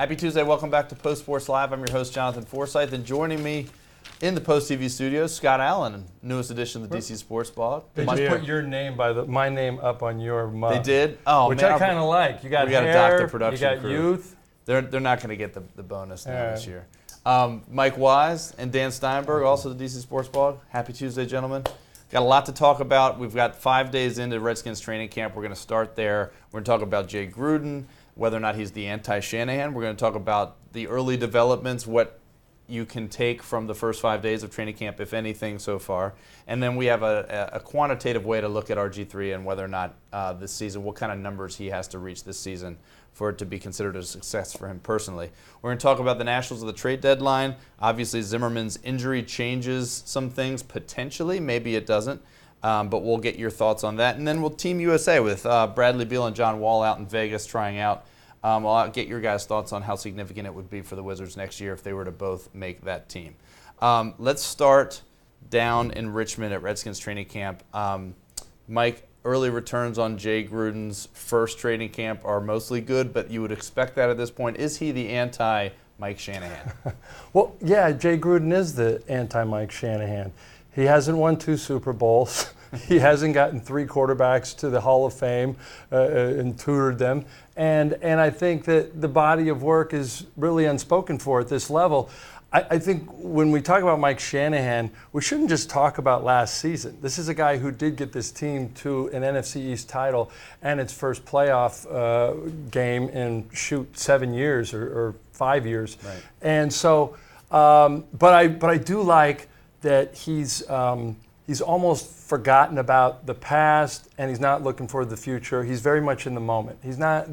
Happy Tuesday. Welcome back to Post Sports Live. I'm your host, Jonathan Forsythe, and joining me in the Post TV studios, Scott Allen, newest edition of the DC Sports Blog. They just put your name my name up on your mug. They did? Oh, which man, I kind of like. You got we got hair, a doctor production you got crew. youth. They're not going to get the bonus now this year. Mike Wise and Dan Steinberg, also the DC Sports Blog. Happy Tuesday, gentlemen. Got a lot to talk about. We've got 5 days into Redskins training camp. We're going to start there. We're going to talk about Jay Gruden, whether or not he's the anti-Shanahan. We're going to talk about the early developments, what you can take from the first 5 days of training camp, if anything, so far. And then we have a quantitative way to look at RG3 and whether or not this season, what kind of numbers he has to reach this season for it to be considered a success for him personally. We're going to talk about the Nationals of the trade deadline. Obviously, Zimmerman's injury changes some things potentially. Maybe it doesn't. But we'll get your thoughts on that. And then we'll Team USA with Bradley Beal and John Wall out in Vegas trying out. I'll get your guys' thoughts on how significant it would be for the Wizards next year if they were to both make that team. Let's start down in Richmond at Redskins training camp. Mike, early returns on Jay Gruden's first training camp are mostly good, but you would expect that at this point. Is he the anti-Mike Shanahan? Well, yeah, Jay Gruden is the anti-Mike Shanahan. He hasn't won 2 Super Bowls. He hasn't gotten 3 quarterbacks to the Hall of Fame and tutored them. And I think that the body of work is really unspoken for at this level. I think when we talk about Mike Shanahan, we shouldn't just talk about last season. This is a guy who did get this team to an NFC East title and its first playoff game in 7 years or 5 years. Right. And so, but I do like that he's almost forgotten about the past and he's not looking for the future. He's very much in the moment. He's not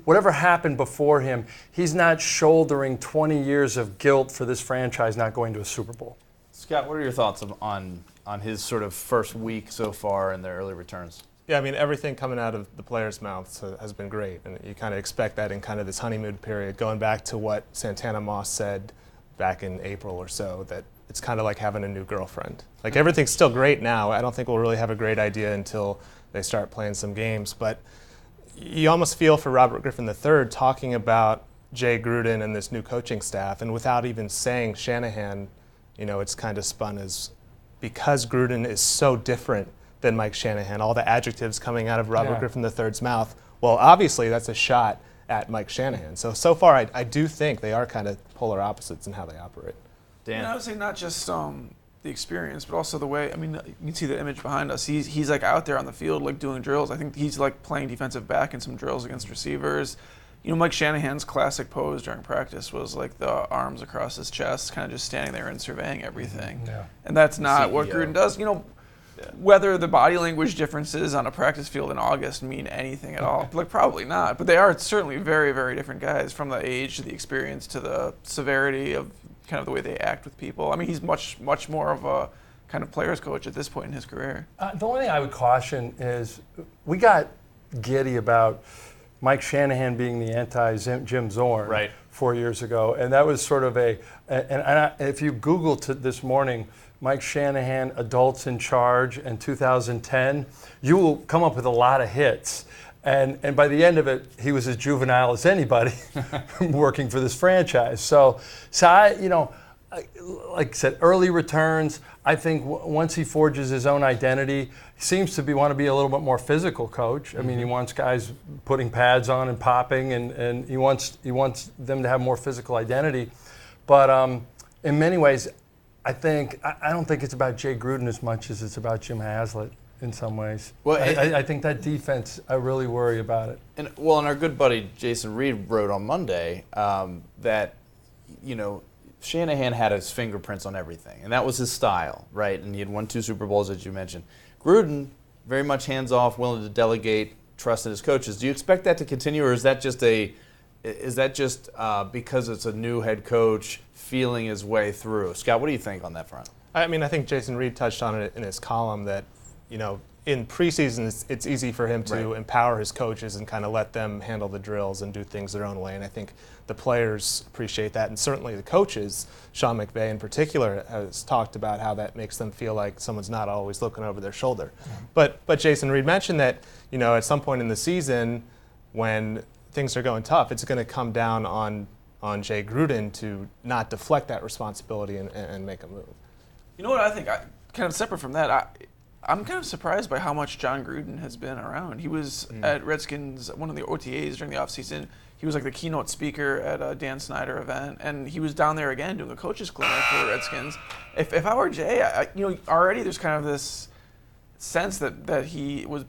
whatever happened before him. He's not shouldering 20 years of guilt for this franchise not going to a Super Bowl. Scott, what are your thoughts on his sort of first week so far and their early returns? Yeah, I mean, everything coming out of the players' mouths has been great, and you kind of expect that in kind of this honeymoon period, going back to what Santana Moss said back in April or so, that it's kind of like having a new girlfriend. Like, everything's still great now. I don't think we'll really have a great idea until they start playing some games. But you almost feel for Robert Griffin III talking about Jay Gruden and this new coaching staff, and without even saying Shanahan, you know, it's kind of spun as because Gruden is so different than Mike Shanahan, all the adjectives coming out of Robert Griffin III's mouth, well, obviously that's a shot at Mike Shanahan. So far, I do think they are kind of polar opposites in how they operate. Dan? I would say not just the experience, but also the way. I mean, you can see the image behind us. He's like out there on the field, like doing drills. I think he's like playing defensive back in some drills against receivers. You know, Mike Shanahan's classic pose during practice was like the arms across his chest, kind of just standing there and surveying everything. Yeah. And that's not what Gruden does. You know, whether the body language differences on a practice field in August mean anything at all, like probably not. But they are certainly very, very different guys, from the age to the experience to the severity of kind of the way they act with people. I mean, he's much more of a kind of player's coach at this point in his career. The only thing I would caution is we got giddy about Mike Shanahan being the anti-Jim Zorn 4 years ago, and that was sort of if you Google this morning, Mike Shanahan, adults in charge in 2010, you will come up with a lot of hits. And by the end of it, he was as juvenile as anybody working for this franchise. So I, you know, like I said, early returns. I think once he forges his own identity, he seems to want to be a little bit more physical coach. I mean, he wants guys putting pads on and popping, and he wants them to have more physical identity. But in many ways, I don't think it's about Jay Gruden as much as it's about Jim Haslett. In some ways. Well, I think that defense, I really worry about it. And our good buddy Jason Reed wrote on Monday that, you know, Shanahan had his fingerprints on everything, and that was his style, right? And he had won 2 Super Bowls, as you mentioned. Gruden, very much hands-off, willing to delegate, trust in his coaches. Do you expect that to continue, or is that just because it's a new head coach feeling his way through? Scott, what do you think on that front? I mean, I think Jason Reed touched on it in his column that, you know, in preseason, it's easy for him to empower his coaches and kind of let them handle the drills and do things their own way. And I think the players appreciate that. And certainly the coaches, Sean McVay in particular, has talked about how that makes them feel like someone's not always looking over their shoulder. But Jason Reed mentioned that, you know, at some point in the season when things are going tough, it's going to come down on Jay Gruden to not deflect that responsibility and make a move. You know what I think? Kind of separate from that, I'm kind of surprised by how much John Gruden has been around. He was at Redskins, one of the OTAs during the offseason. He was like the keynote speaker at a Dan Snyder event, and he was down there again doing the coaches clinic for the Redskins. If I were Jay, already there's kind of this sense that he was,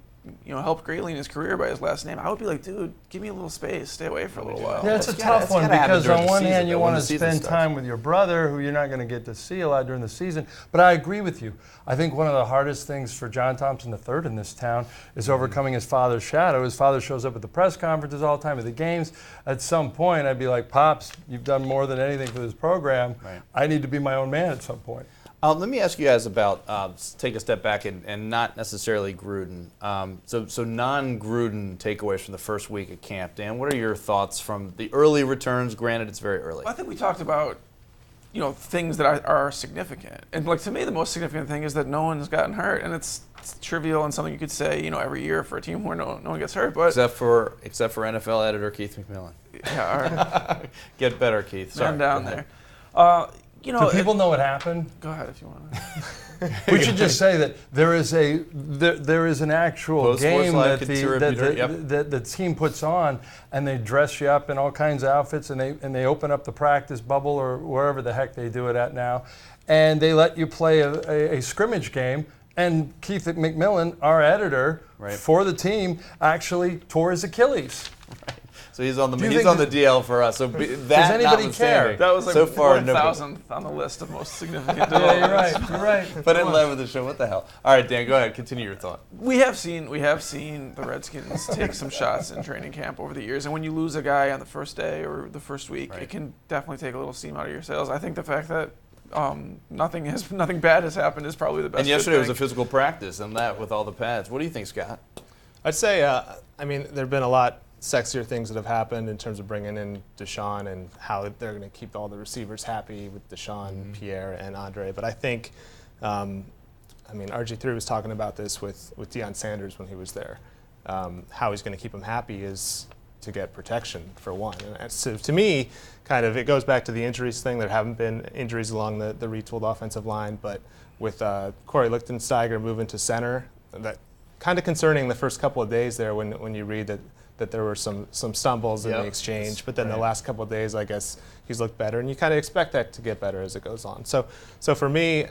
helped greatly in his career by his last name. I would be like, dude, give me a little space, stay away for a little while. Yeah, it's a tough one because on one hand you want to spend time with your brother who you're not going to get to see a lot during the season. But I agree with you. I think one of the hardest things for John Thompson III in this town is overcoming his father's shadow. His father shows up at the press conferences all the time, at the games. At some point, I'd be like, Pops, you've done more than anything for this program. Right. I need to be my own man at some point. Let me ask you guys about, take a step back and not necessarily Gruden. So non-Gruden takeaways from the first week at camp. Dan, what are your thoughts from the early returns? Granted, it's very early. Well, I think we talked about, things that are significant. And to me, the most significant thing is that no one's gotten hurt. And it's trivial and something you could say, every year for a team where no one gets hurt. But except for NFL editor Keith McMillan. Yeah, get better, Keith. Sorry, down there. Do people know what happened? Go ahead if you want to. We should just say that there is an actual game that the team puts on, and they dress you up in all kinds of outfits, and they open up the practice bubble or wherever the heck they do it at now, and they let you play a scrimmage game. And Keith McMillan, our editor for the team, actually tore his Achilles. Right. So he's on the DL for us. So does anybody care? That was like so far 1,000th on the list of most significant. Yeah, you're right. But in 11 of the show, what the hell? All right, Dan, go ahead. Continue your thought. We have seen the Redskins take some shots in training camp over the years, and when you lose a guy on the first day or the first week, it can definitely take a little steam out of your sails. I think the fact that nothing bad has happened is probably the best. And yesterday was a physical practice, and that with all the pads. What do you think, Scott? I'd say, there have been a lot sexier things that have happened in terms of bringing in Deshaun and how they're going to keep all the receivers happy with Deshaun, Pierre, and Andre. But I think, RG3 was talking about this with Deion Sanders when he was there. How he's going to keep him happy is to get protection, for one. And so to me, kind of, it goes back to the injuries thing. There haven't been injuries along the retooled offensive line, but with Corey Lichtensteiger moving to center, that kind of concerning the first couple of days there when you read that there were some stumbles in the exchange, but then the last couple of days, I guess, he's looked better, and you kind of expect that to get better as it goes on. So for me,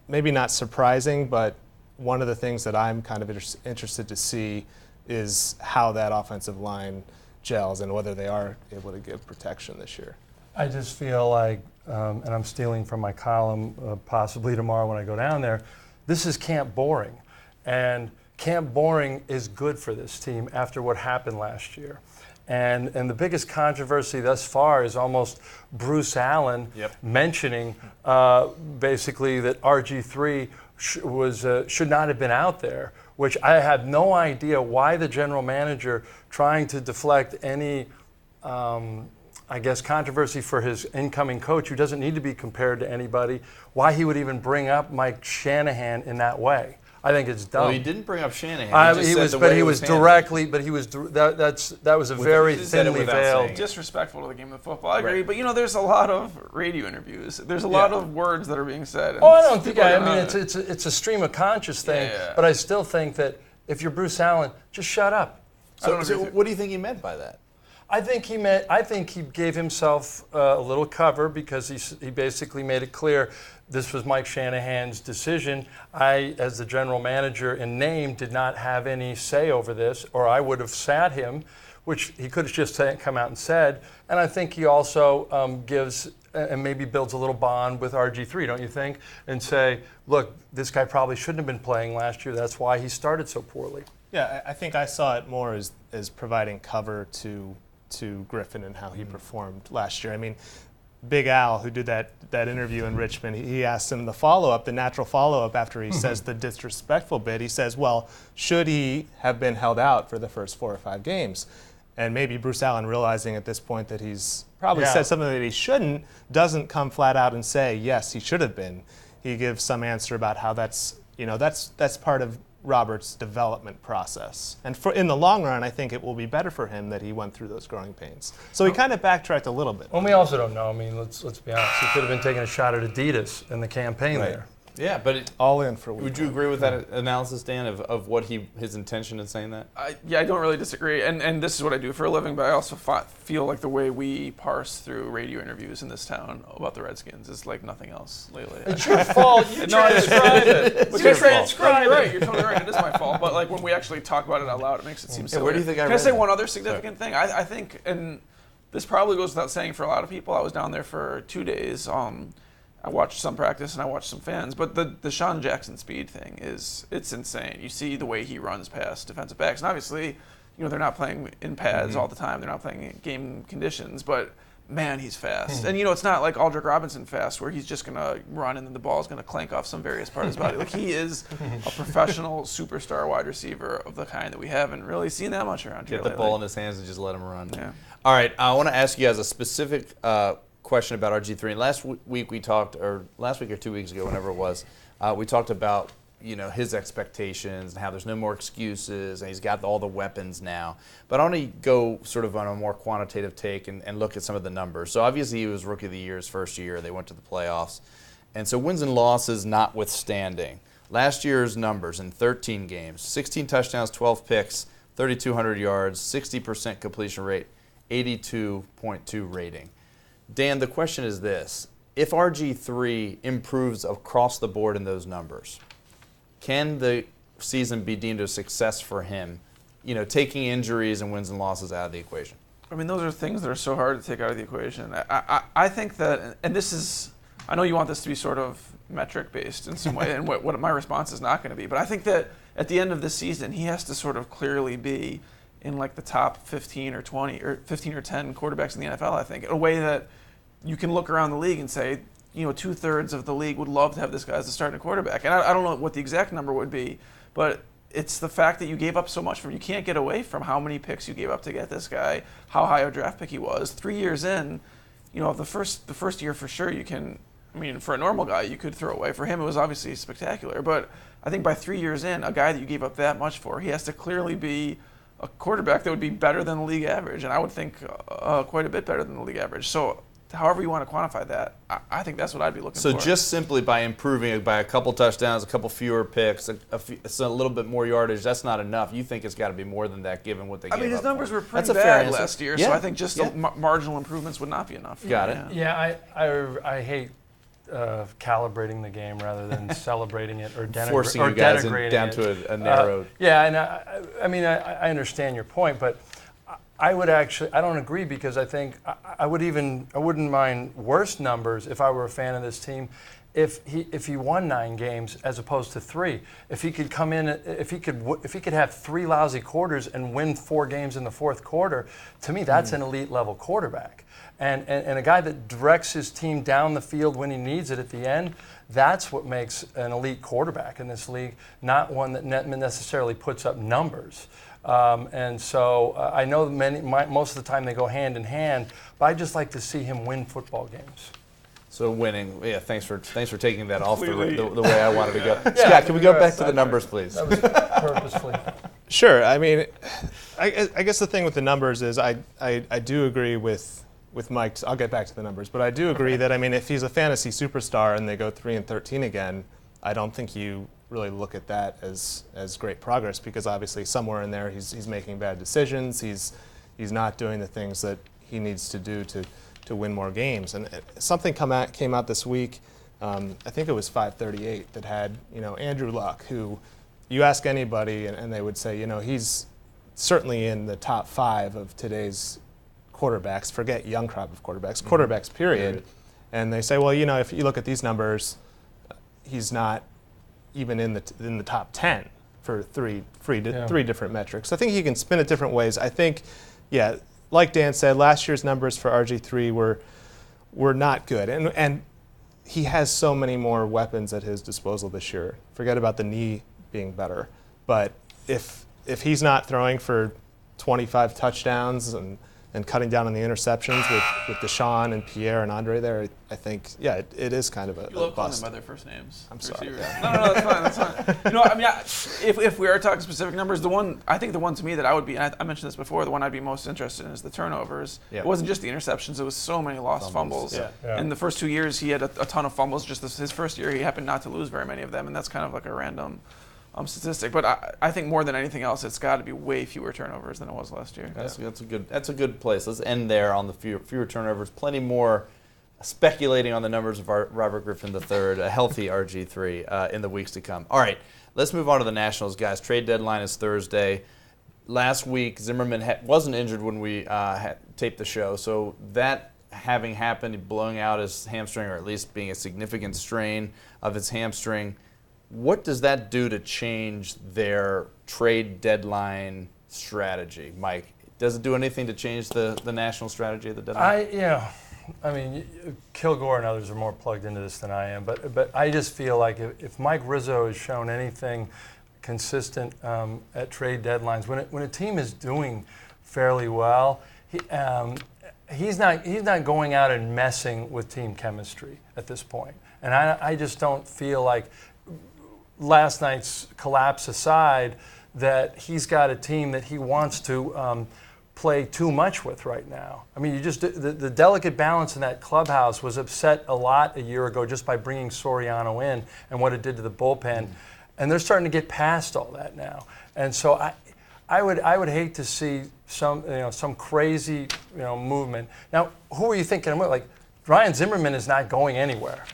maybe not surprising, but one of the things that I'm kind of interested to see is how that offensive line gels and whether they are able to give protection this year. I just feel like, and I'm stealing from my column possibly tomorrow when I go down there, this is Camp Boring. And Camp Boring is good for this team after what happened last year. And the biggest controversy thus far is almost Bruce Allen mentioning basically that RG3 should not have been out there, which I have no idea why the general manager, trying to deflect any controversy for his incoming coach, who doesn't need to be compared to anybody, why he would even bring up Mike Shanahan in that way. I think it's dumb. Well, he didn't bring up Shanahan. That was a very thinly veiled. Disrespectful to the game of football. I agree, but there's a lot of radio interviews. There's a lot of words that are being said. I don't think. It's a stream of conscious thing. Yeah. But I still think that if you're Bruce Allen, just shut up. So what do you think he meant by that? I think he gave himself a little cover because he basically made it clear this was Mike Shanahan's decision. I, as the general manager in name, did not have any say over this, or I would have sat him, which he could have just come out and said. And I think he also gives and maybe builds a little bond with RG3, don't you think? And say, look, this guy probably shouldn't have been playing last year. That's why he started so poorly. Yeah, I think I saw it more as providing cover to Griffin and how he performed last year. Big Al, who did that interview in Richmond, he asked him the natural follow-up after he says the disrespectful bit. He says, well, should he have been held out for the first 4 or 5 games? And maybe Bruce Allen, realizing at this point that he's probably said something that he shouldn't, doesn't come flat out and say, yes, he should have been. He gives some answer about how that's part of Robert's development process. And in the long run, I think it will be better for him that he went through those growing pains. So he kind of backtracked a little bit. Well, we also don't know. I mean, let's be honest. He could have been taking a shot at Adidas in the campaign there. Yeah, but all in for a week. Would you agree with that analysis, Dan, of what his intention in saying that? I don't really disagree. And this is what I do for a living, but I also feel like the way we parse through radio interviews in this town about the Redskins is like nothing else lately. It's your fault. You transcribed it. You're right. You're totally right. It is my fault. But like when we actually talk about it out loud, it makes it seem silly. Where do you think Can I say one other significant thing? I think, and this probably goes without saying for a lot of people, I was down there for 2 days. I watched some practice and I watched some fans, but the Sean Jackson speed thing it's insane. You see the way he runs past defensive backs, and obviously, they're not playing in pads all the time. They're not playing in game conditions, but man, he's fast. And it's not like Aldrick Robinson fast, where he's just gonna run and then the ball's gonna clank off some various part of his body. Like he is a professional superstar wide receiver of the kind that we haven't really seen that much around here. Get the ball in his hands and just let him run. Yeah. All right, I want to ask you guys a specific question about RG3. Last week we talked, or last week or 2 weeks ago, whenever it was, we talked about his expectations and how there's no more excuses and he's got all the weapons now. But I want to go sort of on a more quantitative take and look at some of the numbers. So obviously he was Rookie of the Year his first year. They went to the playoffs. And so wins and losses notwithstanding, last year's numbers in 13 games, 16 touchdowns, 12 picks, 3,200 yards, 60% completion rate, 82.2 rating. Dan, the question is this. If RG3 improves across the board in those numbers, can the season be deemed a success for him, taking injuries and wins and losses out of the equation? I mean, those are things that are so hard to take out of the equation. I think that, and this is, I know you want this to be sort of metric-based in some way, and what my response is not going to be, but I think that at the end of this season, he has to sort of clearly be in like the top 15 or 20 or 15 or 10 quarterbacks in the NFL, I think, in a way that you can look around the league and say, 2/3 of the league would love to have this guy as a starting quarterback. And I don't know what the exact number would be, but it's the fact that you gave up so much from him. You can't get away from how many picks you gave up to get this guy, how high a draft pick he was. 3 years in, the first year for sure for a normal guy, you could throw away. For him, it was obviously spectacular. But I think by 3 years in, a guy that you gave up that much for, he has to clearly be a quarterback that would be better than the league average, and I would think quite a bit better than the league average. So however you want to quantify that, I think that's what I'd be looking for. So just simply by improving it by a couple touchdowns, a couple fewer picks, a little bit more yardage, that's not enough. You think it's got to be more than that given what they gave up. His numbers were pretty that's bad last year, so I think just the marginal improvements would not be enough. Got it. Yeah, I hate calibrating the game rather than celebrating it or forcing you guys down it. To a narrow. And I understand your point, but I don't agree, because I think I wouldn't mind worse numbers if I were a fan of this team if he won 9 games as opposed to 3. If he could come in, if he could have 3 lousy quarters and win 4 games in the fourth quarter, to me that's an elite level quarterback. And a guy that directs his team down the field when he needs it at the end, that's what makes an elite quarterback in this league, not one that necessarily puts up numbers. And so I know most of the time they go hand in hand, but I just like to see him win football games. So winning, thanks for taking that off the way I wanted to go. Scott, can we go back to the numbers, please? That was purposefully. Sure. I mean, I guess the thing with the numbers is I do agree with Mike. I'll get back to the numbers, but I do agree that, if he's a fantasy superstar and they go 3-13 again, I don't think you really look at that as great progress, because obviously somewhere in there he's making bad decisions. He's not doing the things that he needs to do to win more games. And something came out this week. I think it was 538 that had Andrew Luck, who you ask anybody and they would say he's certainly in the top 5 of today's quarterbacks. Forget young crop of quarterbacks, quarterbacks period. And they say, well, if you look at these numbers, he's not even in the top 10 for three different metrics. I think he can spin it different ways. I think, like Dan said, last year's numbers for RG3 were not good, and he has so many more weapons at his disposal this year. Forget about the knee being better, but if he's not throwing for 25 touchdowns and and cutting down on the interceptions with Deshaun and Pierre and Andre there, I think, yeah, it is kind of a You love calling bust. them by their first names. I'm sorry. No, that's fine. You know, I mean, if we are talking specific numbers, I think the one to me that I would be, and I mentioned this before, the one I'd be most interested in is the turnovers. Yeah. It wasn't just the interceptions; it was so many lost fumbles. Yeah. Yeah. In the first 2 years, he had a ton of fumbles. Just his first year, he happened not to lose very many of them, and that's kind of like a random statistic. But I think more than anything else, it's got to be way fewer turnovers than it was last year. That's a good place. Let's end there on the fewer turnovers. Plenty more speculating on the numbers of Robert Griffin III, a healthy RG3 in the weeks to come. All right, let's move on to the Nationals, guys. Trade deadline is Thursday. Last week, Zimmerman wasn't injured when we taped the show, so that having happened, blowing out his hamstring, or at least being a significant strain of his hamstring, what does that do to change their trade deadline strategy, Mike? Does it do anything to change the national strategy of the deadline? I mean, Kilgore and others are more plugged into this than I am, but I just feel like if Mike Rizzo has shown anything consistent at trade deadlines, when a team is doing fairly well, he's not going out and messing with team chemistry at this point. And I just don't feel like, last night's collapse aside, that he's got a team that he wants to play too much with right now. I mean, the delicate balance in that clubhouse was upset a lot a year ago just by bringing Soriano in and what it did to the bullpen, and they're starting to get past all that now. And so I would hate to see some crazy movement. Now, who are you thinking? Like, Ryan Zimmerman is not going anywhere.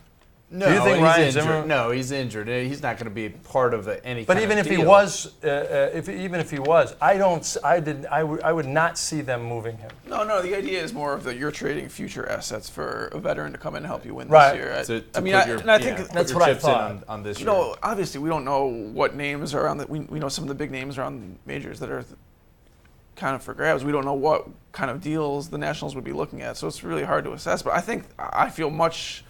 No, do you think Ryan Zimmerman? No, he's injured. He's not going to be part of any. But kind even of if deal. he was, I would not see them moving him. No. The idea is more of that you're trading future assets for a veteran to come in and help you win Right. this year. I think that's what I thought. on this year. Obviously we don't know what names are on the. We know some of the big names are on majors that are kind of for grabs. We don't know what kind of deals the Nationals would be looking at, so it's really hard to assess. But I feel much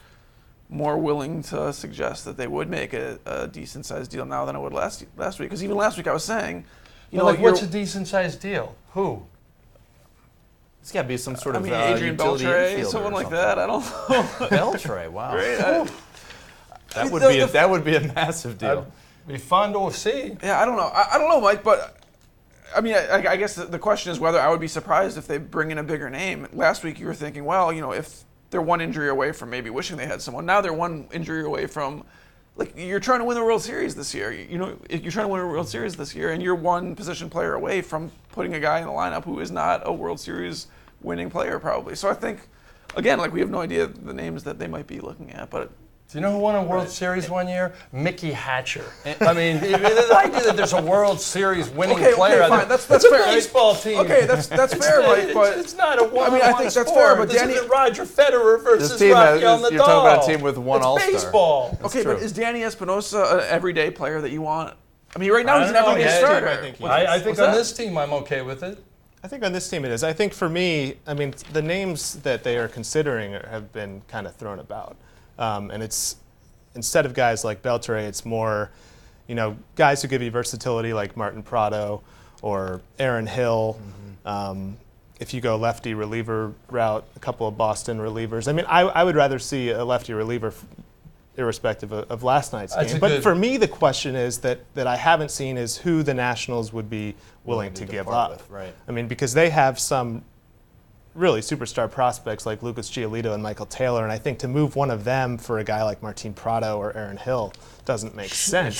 more willing to suggest that they would make a decent-sized deal now than I would last week. Because even last week I was saying, what's a decent-sized deal? Who? It's got to be some sort of Adrian utility Beltre, infielder someone or like something. that. I don't know. Beltre, wow. Right? That would be a massive deal. Be fun to see. Yeah, I don't know. I don't know, Mike, but I mean, I guess the question is whether I would be surprised if they bring in a bigger name. Last week you were thinking, well, if they're one injury away from maybe wishing they had someone. Now they're one injury away from, like, you're trying to win the World Series this year. You're trying to win a World Series this year, and you're one position player away from putting a guy in the lineup who is not a World Series winning player probably. So I think, again, like, we have no idea the names that they might be looking at, but. Do you know who won a World Series one year? Mickey Hatcher. I mean, the idea that there's a World Series winning player. Okay, fine. That's it's fair. A baseball team. Okay, that's fair, Mike. But it's not a one-on-one I think that's sport. fair. But this Danny, isn't Roger Federer versus this team Rafael Nadal. You're talking about a team with one All-Star. It's baseball. Okay, true. but is Danny Espinosa an everyday player that you want? I mean, right now he's an everyday starter. I think on this team I'm okay with it. I think on this team it is. I think for me, I mean, the names that they are considering have been kind of thrown about, and it's. Instead of guys like Beltre, it's more, guys who give you versatility like Martin Prado or Aaron Hill. Mm-hmm. If you go lefty reliever route, a couple of Boston relievers. I mean, I would rather see a lefty reliever irrespective of last night's game. But for me, the question is that I haven't seen is who the Nationals would be willing to give up. With, right. I mean, because they have some really superstar prospects like Lucas Giolito and Michael Taylor, and I think to move one of them for a guy like Martin Prado or Aaron Hill doesn't make sense.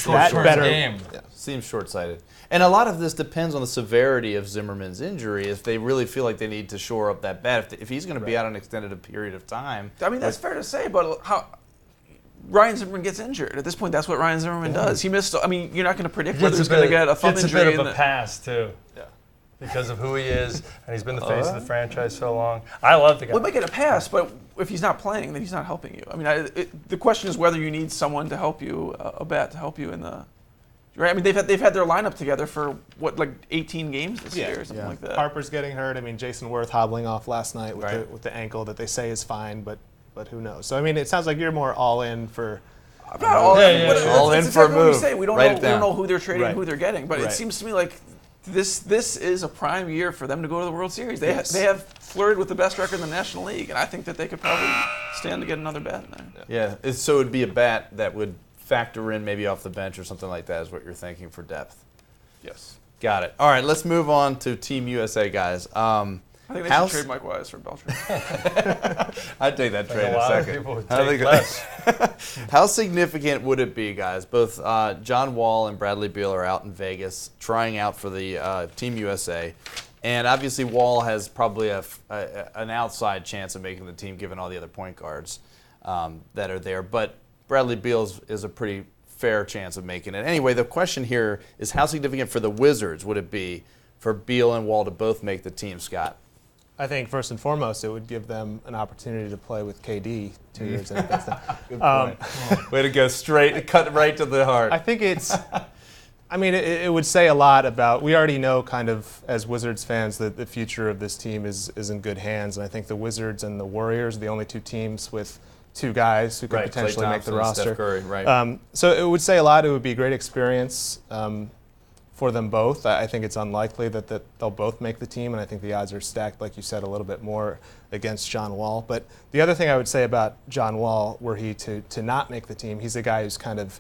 Seems short-sighted. And a lot of this depends on the severity of Zimmerman's injury. If they really feel like they need to shore up that bat, if he's going to be out an extended period of time. I mean, that's fair to say, but how Ryan Zimmerman gets injured. At this point, that's what Ryan Zimmerman does. He missed. I mean, you're not going to predict whether he's going to get a thumb injury. It's a bit of a pass too. Yeah. Because of who he is, and he's been the face of the franchise so long. I love the guy. Well, he might get a pass, but if he's not playing, then he's not helping you. I mean, the question is whether you need someone to help you, a bat to help you in the. Right? I mean, they've had their lineup together for like 18 games this year or something like that. Harper's getting hurt. I mean, Jason Worth hobbling off last night with the ankle that they say is fine, but who knows? So I mean, it sounds like you're more all in for. I'm not all in, all in for a move. We don't know who they're trading and who they're getting, but it seems to me like this is a prime year for them to go to the World Series. They have flirted with the best record in the National League, and I think that they could probably stand to get another bat in there. Yeah, so it would be a bat that would factor in maybe off the bench or something like that is what you're thinking for depth. Yes. Got it. All right, let's move on to Team USA, guys. I think they should trade Mike Wise for Beltran. I'd take that trade in a second. People would take less. How significant would it be, guys? Both John Wall and Bradley Beal are out in Vegas trying out for the Team USA. And obviously Wall has probably an outside chance of making the team given all the other point guards that are there. But Bradley Beal is a pretty fair chance of making it. Anyway, the question here is how significant for the Wizards would it be for Beal and Wall to both make the team, Scott? I think first and foremost, it would give them an opportunity to play with KD 2 years in. Good point. Way to go straight, cut right to the heart. I think it's, I mean, it would say a lot about, we already know kind of as Wizards fans that the future of this team is in good hands. And I think the Wizards and the Warriors are the only 2 teams with 2 guys who could potentially make the roster. Steph Curry, right. So it would say a lot. It would be a great experience for them both. I think it's unlikely that they'll both make the team, and I think the odds are stacked, like you said, a little bit more against John Wall. But the other thing I would say about John Wall, were he to not make the team, he's a guy who's kind of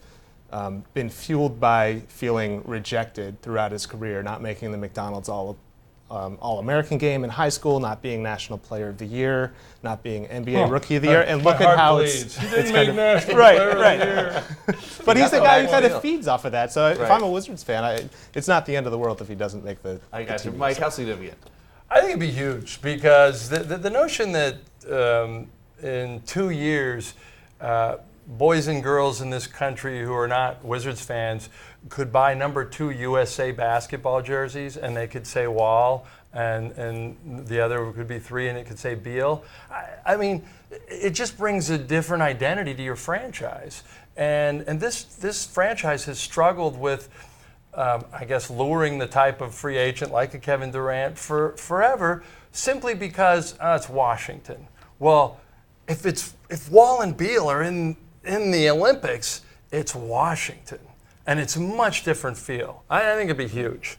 been fueled by feeling rejected throughout his career, not making the McDonald's All-American game in high school, not being National Player of the Year, not being NBA Rookie of the Year, and look at how it's kind of National Player of the Year. But he's the guy who kind of feeds off of that. So if I'm a Wizards fan, it's not the end of the world if he doesn't make the I got you. team. Mike, how significant? I think it'd be huge because the notion that in 2 years, boys and girls in this country who are not Wizards fans could buy number 2 USA basketball jerseys, and they could say Wall, and the other could be 3, and it could say Beal. I mean, it just brings a different identity to your franchise. And this franchise has struggled with, I guess, luring the type of free agent like a Kevin Durant for forever, simply because it's Washington. Well, if Wall and Beal are in the Olympics, it's Washington. And it's a much different feel. I think it'd be huge.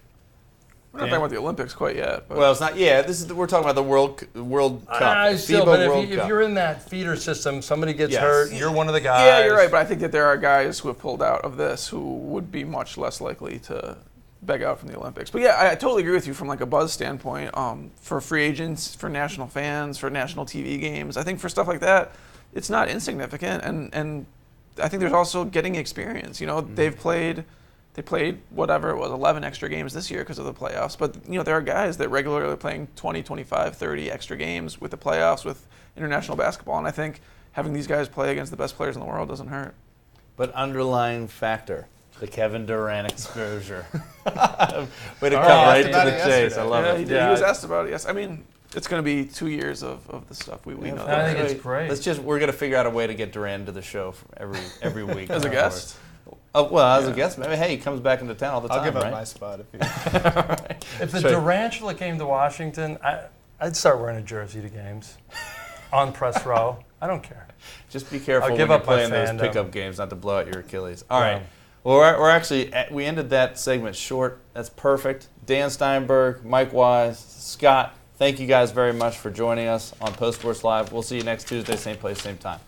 We're not talking about the Olympics quite yet. But. Well, it's not. Yeah, we're talking about the World Cup. Still, but if you're in that feeder system, somebody gets hurt, you're one of the guys. Yeah, you're right. But I think that there are guys who have pulled out of this who would be much less likely to beg out from the Olympics. But yeah, I totally agree with you from like a buzz standpoint. For free agents, for national fans, for national TV games, I think for stuff like that, it's not insignificant. And I think there's also getting experience. You know, they played whatever it was, 11 extra games this year because of the playoffs. But, you know, there are guys that regularly are playing 20, 25, 30 extra games with the playoffs, with international basketball. And I think having these guys play against the best players in the world doesn't hurt. But underlying factor, the Kevin Durant exposure. Way to come right to the chase. I love it. He was asked about it, yes. I mean, it's going to be 2 years of the stuff we know. I think it's great. We're going to figure out a way to get Durant into the show every week. As a guest? As a guest, maybe. Hey, he comes back into town all the time, I'll give up right? my spot if you. If the Durantula came to Washington, I'd start wearing a jersey to games, on press row. I don't care. Just be careful I'll when give you're up my playing those fandom. pickup games, not to blow out your Achilles. All right. Well, we ended that segment short. That's perfect. Dan Steinberg, Mike Wise, Scott. Thank you guys very much for joining us on Post Sports Live. We'll see you next Tuesday, same place, same time.